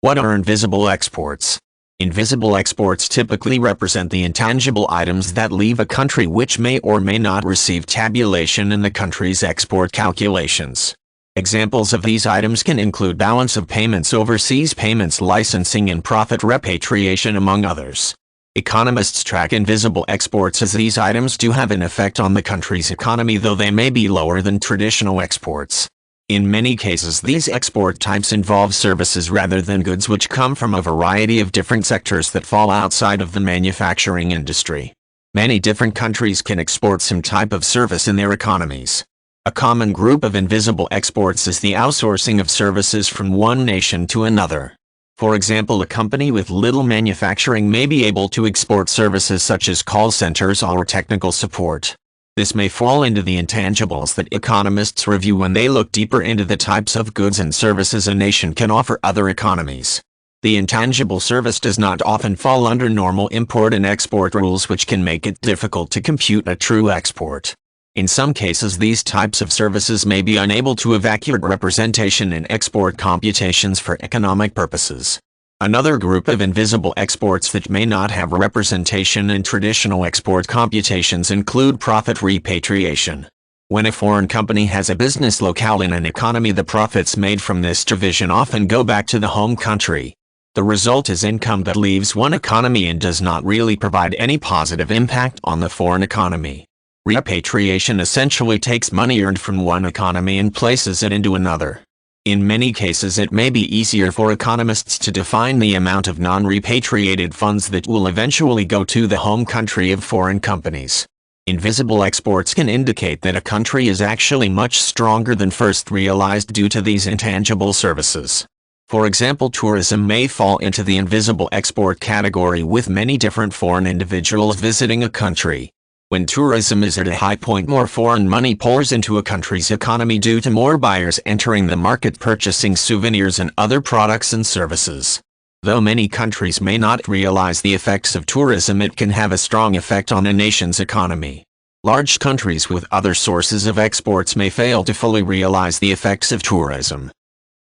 What are invisible exports? Invisible exports typically represent the intangible items that leave a country which may or may not receive tabulation in the country's export calculations. Examples of these items can include balance of payments, overseas payments, licensing, and profit repatriation, among others. Economists track invisible exports as these items do have an effect on the country's economy, though they may be lower than traditional exports. In many cases, these export types involve services rather than goods, which come from a variety of different sectors that fall outside of the manufacturing industry. Many different countries can export some type of service in their economies. A common group of invisible exports is the outsourcing of services from one nation to another. For example, a company with little manufacturing may be able to export services such as call centers or technical support. This may fall into the intangibles that economists review when they look deeper into the types of goods and services a nation can offer other economies. The intangible service does not often fall under normal import and export rules, which can make it difficult to compute a true export. In some cases, these types of services may be unable to have accurate representation in export computations for economic purposes. Another group of invisible exports that may not have representation in traditional export computations include profit repatriation. When a foreign company has a business locale in an economy, the profits made from this division often go back to the home country. The result is income that leaves one economy and does not really provide any positive impact on the foreign economy. Repatriation essentially takes money earned from one economy and places it into another. In many cases, it may be easier for economists to define the amount of non-repatriated funds that will eventually go to the home country of foreign companies. Invisible exports can indicate that a country is actually much stronger than first realized due to these intangible services. For example, tourism may fall into the invisible export category, with many different foreign individuals visiting a country. When tourism is at a high point, more foreign money pours into a country's economy due to more buyers entering the market purchasing souvenirs and other products and services. Though many countries may not realize the effects of tourism, it can have a strong effect on a nation's economy. Large countries with other sources of exports may fail to fully realize the effects of tourism.